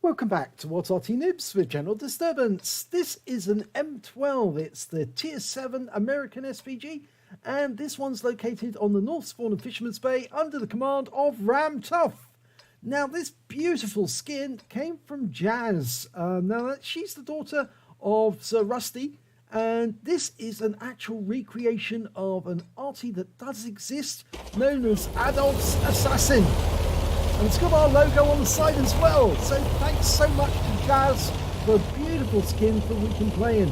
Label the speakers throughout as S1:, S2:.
S1: Welcome back to What's Arty Noobs with General Disturbance. This is an M12, it's the Tier 7 American SPG, and this one's located on the North Spawn of Fisherman's Bay under the command of RAM Tough. Now this beautiful skin came from Jazz. She's the daughter of Sir Rusty, and this is an actual recreation of an Arty that does exist, known as Adolf's Assassin. And it's got our logo on the side as well. So thanks so much to Jazz for a beautiful skin that we can play in.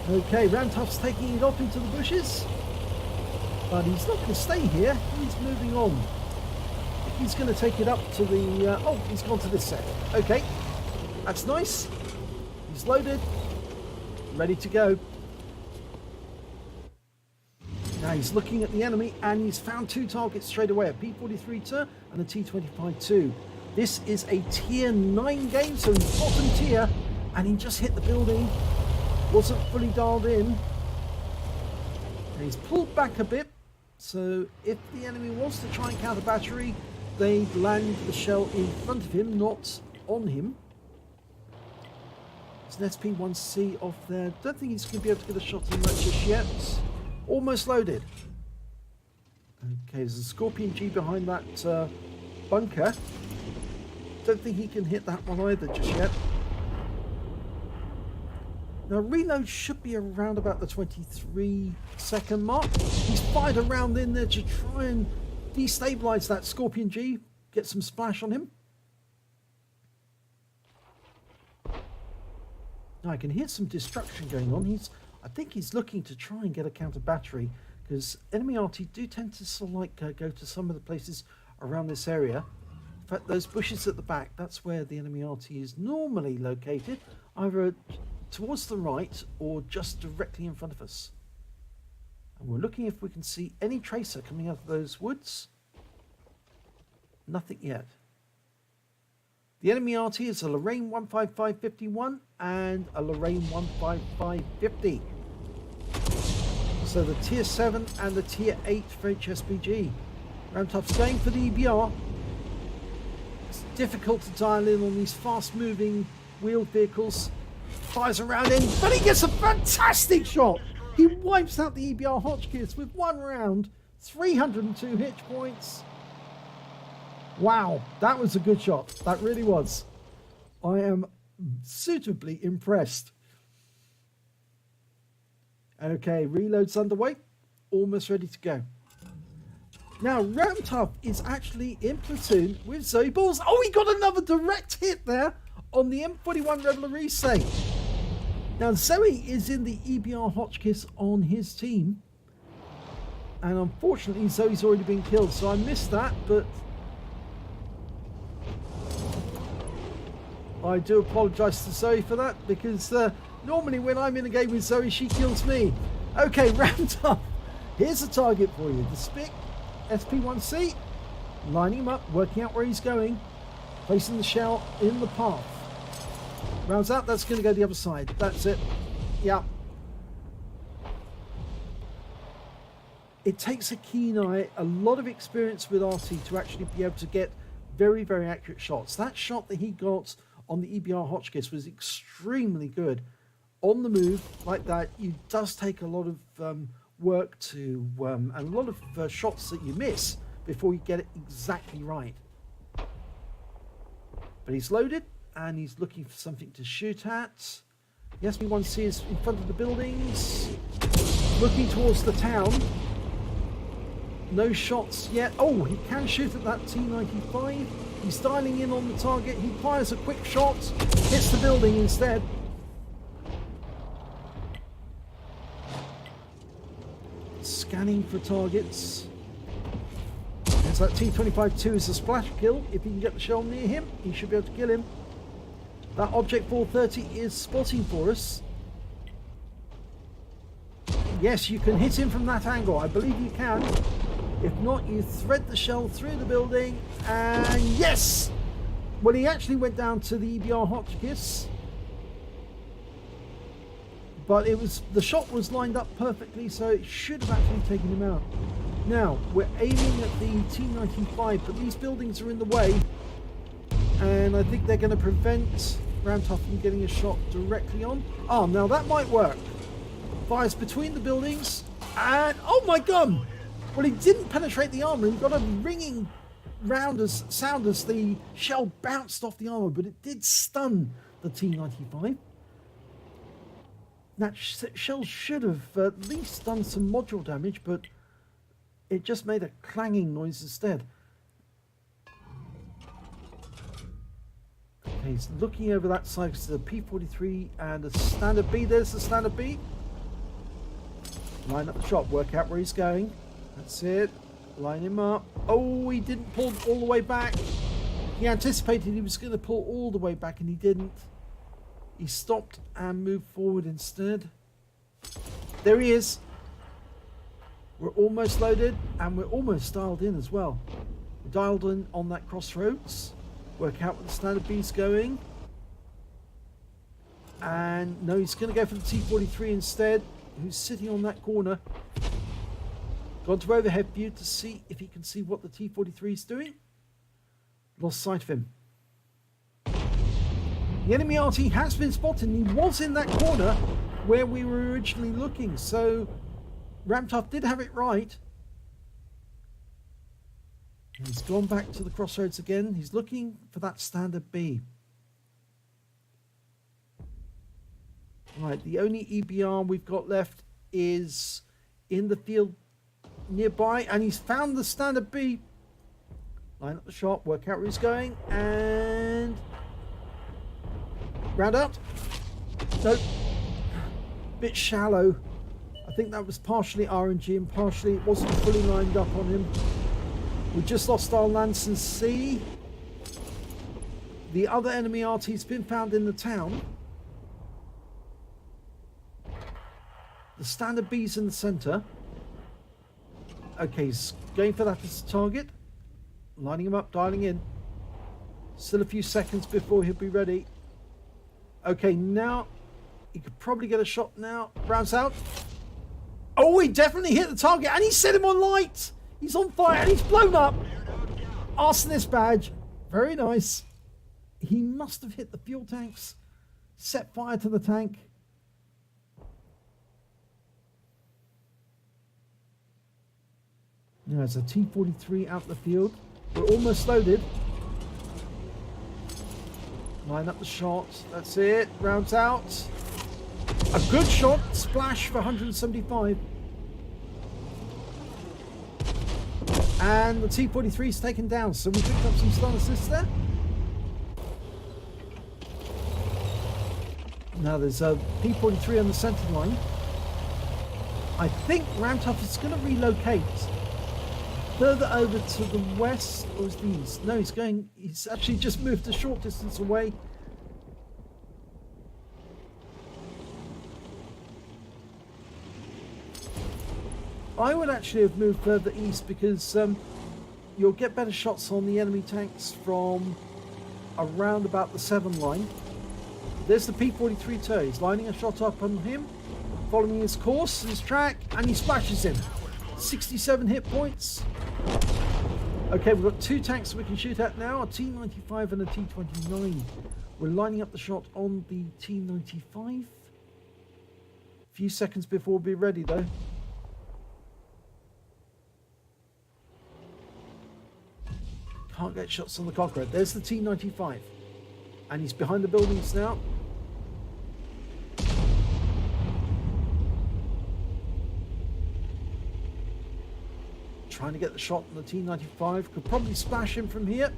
S1: Okay, Ramtuff's taking it off into the bushes. But he's not going to stay here. He's moving on. He's going to take it up to the... oh, he's gone to this set. Okay, that's nice. He's loaded. Ready to go. Now he's looking at the enemy and he's found two targets straight away, a P43-2 and a T25-2. This is a tier 9 game, so he's bottom tier, and he just hit the building, wasn't fully dialed in. And he's pulled back a bit, so if the enemy wants to try and counter battery, they'd land the shell in front of him, not on him. There's an SP1C off there. Don't think he's going to be able to get a shot in that just yet. Almost loaded. Okay, there's a Scorpion G behind that bunker. Don't think he can hit that one either just yet. Now reload should be around about the 23-second mark. He's fired a round in there to try and destabilize that Scorpion G, get some splash on him. Now I can hear some destruction going on. I think he's looking to try and get a counter battery, because enemy Arty do tend to sort of like go to some of the places around this area. In fact, those bushes at the back, that's where the enemy Arty is normally located, either towards the right or just directly in front of us. And we're looking if we can see any tracer coming out of those woods. Nothing yet. The enemy Arty is a Lorraine 15551 and a Lorraine 15550. So the tier 7 and the tier 8 for HSPG. Ramtuff's going for the EBR. It's difficult to dial in on these fast moving wheeled vehicles. Fires around in, but he gets a fantastic shot. He wipes out the EBR Hotchkiss with one round, 302 hit points. Wow, that was a good shot. That really was. I am suitably impressed. Okay, reload's underway. Almost ready to go. Now, Ramtuff is actually in platoon with Zoe Balls. Oh, he got another direct hit there on the M41 Rebel Say. Now, Zoe is in the EBR Hotchkiss on his team. And unfortunately, Zoe's already been killed. So I missed that, but... I do apologise to Zoe for that, because normally when I'm in a game with Zoe, she kills me. Okay, Ramtuff, here's a target for you. The Spic, SP1C, lining him up, working out where he's going, placing the shell in the path. Rounds out, that's going to go the other side. That's it. Yeah. It takes a keen eye, a lot of experience with Arty to actually be able to get very, very accurate shots. That shot that he got on the EBR Hotchkiss was extremely good. On the move like that, it does take a lot of work to and a lot of shots that you miss before you get it exactly right. But he's loaded and he's looking for something to shoot at. The SP1C is in front of the buildings, looking towards the town. No shots yet. Oh, he can shoot at that T95. He's dialing in on the target. He fires a quick shot, hits the building instead. Scanning for targets. There's that T25-2 is a splash kill. If he can get the shell near him, he should be able to kill him. That Object 430 is spotting for us. Yes, you can hit him from that angle. I believe you can. If not, you thread the shell through the building, and yes! Well, he actually went down to the EBR Hotchkiss, but the shot was lined up perfectly, so it should have actually taken him out. Now, we're aiming at the T95, but these buildings are in the way. and I think they're going to prevent Ramtoff from getting a shot directly on. Oh, now that might work. Fires between the buildings, and oh my god! Well, he didn't penetrate the armor. He got a ringing sound as the shell bounced off the armor, but it did stun the T-95. That shell should have at least done some module damage, but it just made a clanging noise instead. Okay, he's looking over that side to the P-43 and a standard B. There's the standard B. Line up the shot, work out where he's going. That's it. Line him up. Oh, he didn't pull all the way back. He anticipated he was going to pull all the way back and he didn't. He stopped and moved forward instead. There he is. We're almost loaded and we're almost dialed in as well. We're dialed in on that crossroads. Work out where the standard B's going. And no, he's going to go for the T-43 instead, who's sitting on that corner. Gone to overhead view to see if he can see what the T-43 is doing. Lost sight of him. The enemy Arty has been spotted and he was in that corner where we were originally looking. So Ramtoff did have it right. He's gone back to the crossroads again. He's looking for that standard B. Right, the only EBR we've got left is in the field nearby, and he's found the standard B. Line up the shot, work out where he's going, and round up. Nope. Bit shallow. I think that was partially RNG and partially it wasn't fully lined up on him. We just lost our Lanson C. The other enemy RT's been found in the town. The standard B's in the center. Okay, he's going for that as a target. Lining him up, dialing in. Still a few seconds before he'll be ready. Okay, now he could probably get a shot now. Rounds out. Oh, he definitely hit the target and he set him on light. He's on fire and he's blown up. Arsonist badge. Very nice. He must have hit the fuel tanks. Set fire to the tank. Now there's a T-43 out in the field. We're almost loaded. Line up the shot. That's it. Rounds out. A good shot. Splash for 175. And the T-43 is taken down. So we picked up some stun assists there. Now there's a P-43 on the center line. I think Ramtoff is going to relocate further over to the west, or is the east? No, he's actually just moved a short distance away. I would actually have moved further east because you'll get better shots on the enemy tanks from around about the 7 line. There's the P-43 tow. He's lining a shot up on him, following his course, his track, and he splashes him. 67 hit points. Okay, we've got 2 tanks we can shoot at now, a T-95 and a T-29. We're lining up the shot on the T-95. A few seconds before we'll be ready though. Can't get shots on the Conqueror. There's the T-95. And he's behind the buildings now. Trying to get the shot on the T-95. Could probably splash him from here.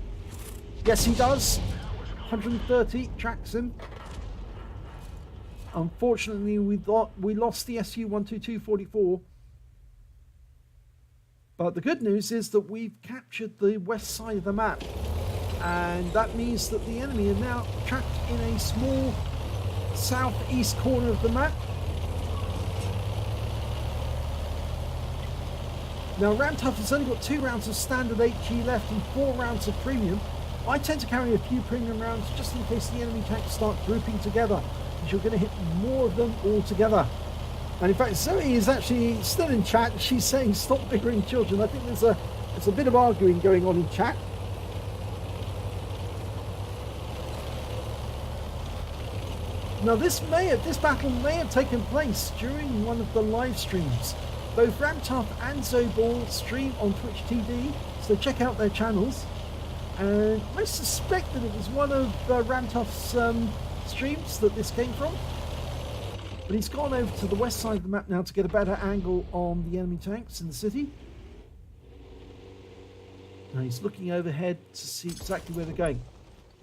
S1: Yes, he does. 130. Tracks him. Unfortunately, we lost the Su-122-44. But the good news is that we've captured the west side of the map. And that means that the enemy are now trapped in a small southeast corner of the map. Now Ramtoff has only got 2 rounds of standard HE left and 4 rounds of premium. I tend to carry a few premium rounds just in case the enemy tanks start grouping together, because you're going to hit more of them all together. And in fact, Zoe is actually still in chat. She's saying stop bickering children. I think there's a bit of arguing going on in chat. Now this battle may have taken place during one of the live streams. Both Ramtough and Zobor stream on Twitch TV, so check out their channels. And I suspect that it was one of Ramtough's streams that this came from. But he's gone over to the west side of the map now to get a better angle on the enemy tanks in the city. Now he's looking overhead to see exactly where they're going.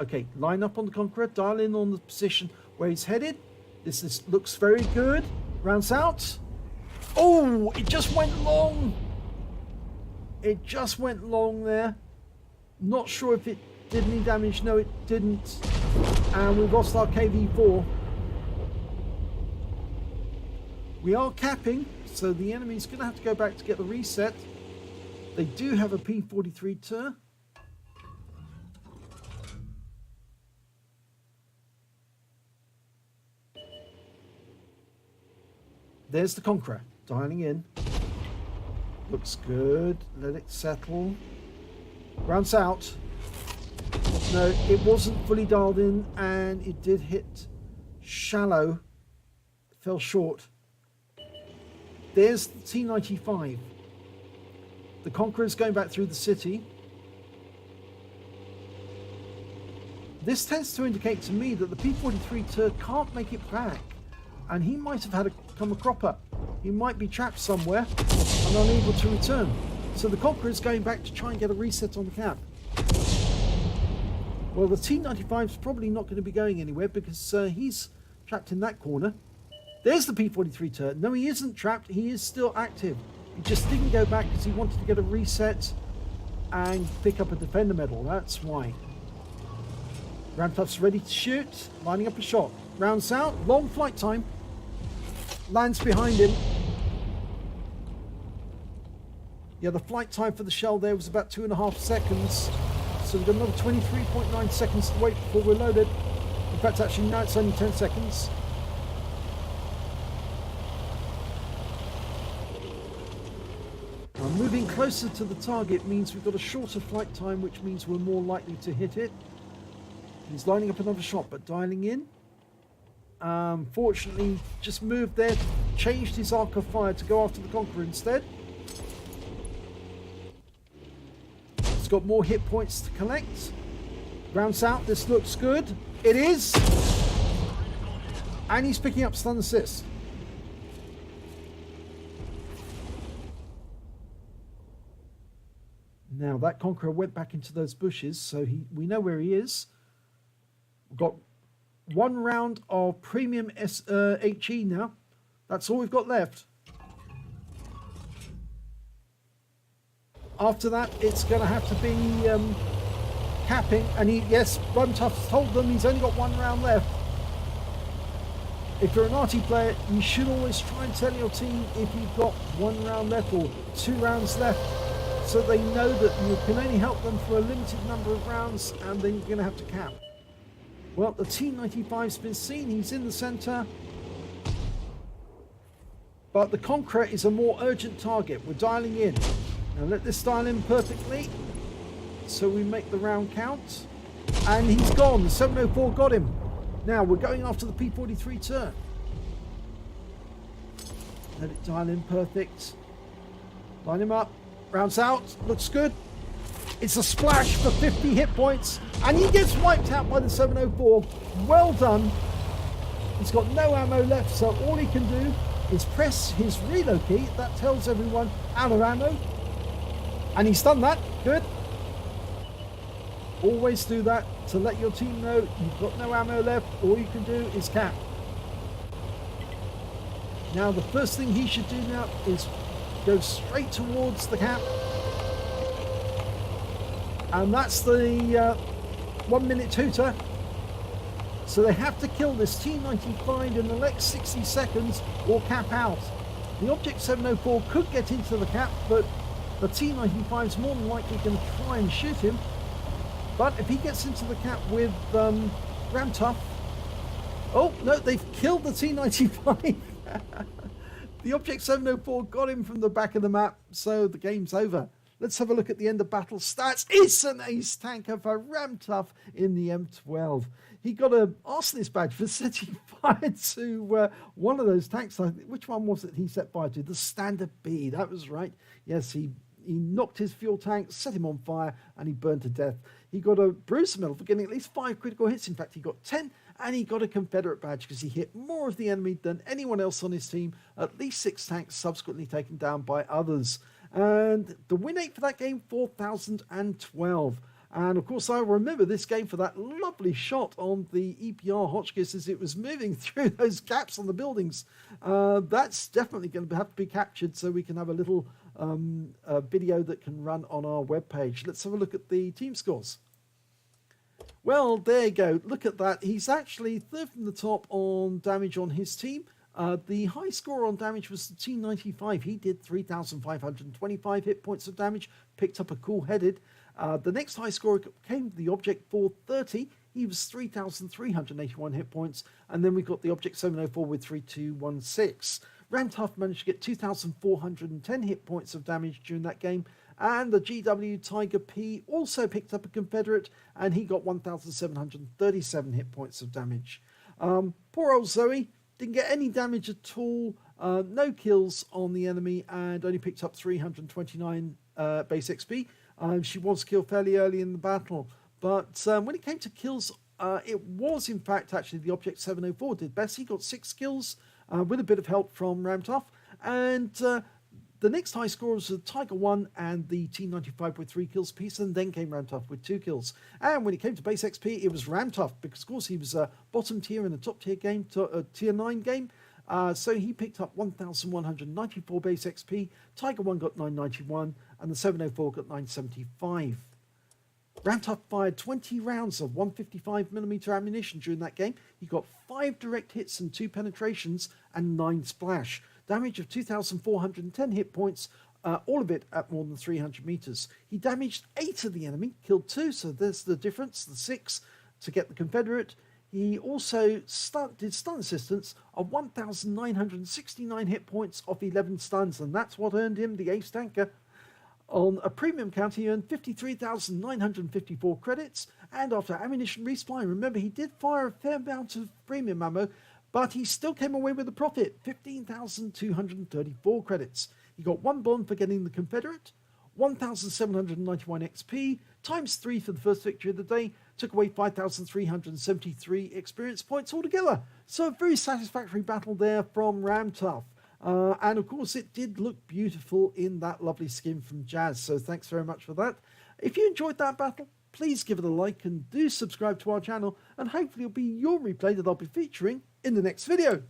S1: Okay, line up on the Conqueror, dial in on the position where he's headed. This looks very good. Rounds out. Oh, it just went long. It just went long there. Not sure if it did any damage. No, it didn't. And we've lost our KV4. We are capping, so the enemy's going to have to go back to get the reset. They do have a P43 turret. There's the Conqueror, dialing in. Looks good. Let it settle. Rounds out. No, it wasn't fully dialed in, and it did hit shallow. Fell short. There's the T95. The Conqueror's going back through the city. This tends to indicate to me that the P43 turret can't make it back, and he might have had a come a cropper. He might be trapped somewhere and unable to return. So the Conqueror is going back to try and get a reset on the cap. Well, the T95 is probably not going to be going anywhere because he's trapped in that corner. There's the P43 turret. No, he isn't trapped. He is still active. He just didn't go back because he wanted to get a reset and pick up a defender medal. That's why. Ramtough's ready to shoot. Lining up a shot. Rounds out. Long flight time. Lands behind him. Yeah, the flight time for the shell there was about 2.5 seconds. So we've got another 23.9 seconds to wait before we're loaded. In fact, actually, now it's only 10 seconds. Now, moving closer to the target means we've got a shorter flight time, which means we're more likely to hit it. He's lining up another shot, but dialing in. Fortunately, just moved there, changed his arc of fire to go after the Conqueror instead. He's got more hit points to collect. Rounds out, this looks good. It is! And he's picking up stun assist. Now that Conqueror went back into those bushes, so we know where he is. We've got one round of premium HE now. That's all we've got left. After that, it's going to have to be capping. And yes, Ramtough's told them he's only got one round left. If you're an Arty player, you should always try and tell your team if you've got 1 round left or 2 rounds left, so they know that you can only help them for a limited number of rounds, and then you're going to have to cap. Well, the T95's been seen. He's in the center. But the Conqueror is a more urgent target. We're dialing in. Now let this dial in perfectly, so we make the round count. And he's gone. The 704 got him. Now we're going after the P43 turret. Let it dial in perfect. Line him up. Rounds out. Looks good. It's a splash for 50 hit points, and he gets wiped out by the 704. Well done. He's got no ammo left, so all he can do is press his reload key. That tells everyone out of ammo, and he's done that. Good. Always do that to let your team know you've got no ammo left. All you can do is cap. Now the first thing he should do now is go straight towards the cap. And that's the 1 minute tutor. So they have to kill this T95 in the next 60 seconds or cap out. The Object 704 could get into the cap, but the T95 is more than likely going to try and shoot him. But if he gets into the cap with Ramtough... Oh, no, they've killed the T95. The Object 704 got him from the back of the map, so the game's over. Let's have a look at the end of battle stats. It's an Ace Tanker for Ram Tough in the M12. He got a arsonist badge for setting fire to one of those tanks. Which one was it he set fire to? The Standard B, that was right. Yes, he knocked his fuel tank, set him on fire, and he burned to death. He got a Bruiser medal for getting at least 5 critical hits. In fact, he got 10, and he got a Confederate badge because he hit more of the enemy than anyone else on his team. At least 6 tanks subsequently taken down by others. And the win rate for that game, 4,012. And of course, I remember this game for that lovely shot on the EPR Hotchkiss as it was moving through those gaps on the buildings. That's definitely going to have to be captured so we can have a little video that can run on our webpage. Let's have a look at the team scores. Well, there you go. Look at that. He's actually third from the top on damage on his team. The high score on damage was the T95. He did 3,525 hit points of damage, picked up a cool headed. The next high score came the Object 430. He was 3,381 hit points. And then we got the Object 704 with 3,216. Ram Tough managed to get 2,410 hit points of damage during that game. And the GW Tiger P also picked up a Confederate, and he got 1,737 hit points of damage. Poor old Zoe didn't get any damage at all, no kills on the enemy, and only picked up 329 base XP. She was killed fairly early in the battle, but when it came to kills, it was in fact actually the Object 704 did best. He got 6 kills with a bit of help from Ram Tough, and the next high score was the Tiger 1 and the T95 with 3 kills apiece, and then came Ram Tough with 2 kills. And when it came to base XP, it was Ram Tough, because of course he was a bottom tier in a top tier game, tier 9 game. So he picked up 1,194 base XP, Tiger 1 got 991, and the 704 got 975. Ram Tough fired 20 rounds of 155mm ammunition during that game. He got 5 direct hits and 2 penetrations and 9 splash. Damage of 2,410 hit points, all of it at more than 300 meters. He damaged 8 of the enemy, killed 2, so there's the difference, the 6 to get the Confederate. He also did stun assistance of 1,969 hit points off 11 stuns, and that's what earned him the Ace Tanker. On a premium count, he earned 53,954 credits, and after ammunition resupply, remember he did fire a fair amount of premium ammo, but he still came away with a profit, 15,234 credits. He got 1 bond for getting the Confederate, 1,791 XP, times 3 for the first victory of the day, took away 5,373 experience points altogether. So a very satisfactory battle there from Ram Tough. And of course it did look beautiful in that lovely skin from Jazz, so thanks very much for that. If you enjoyed that battle, please give it a like and do subscribe to our channel, and hopefully it'll be your replay that I'll be featuring in the next video.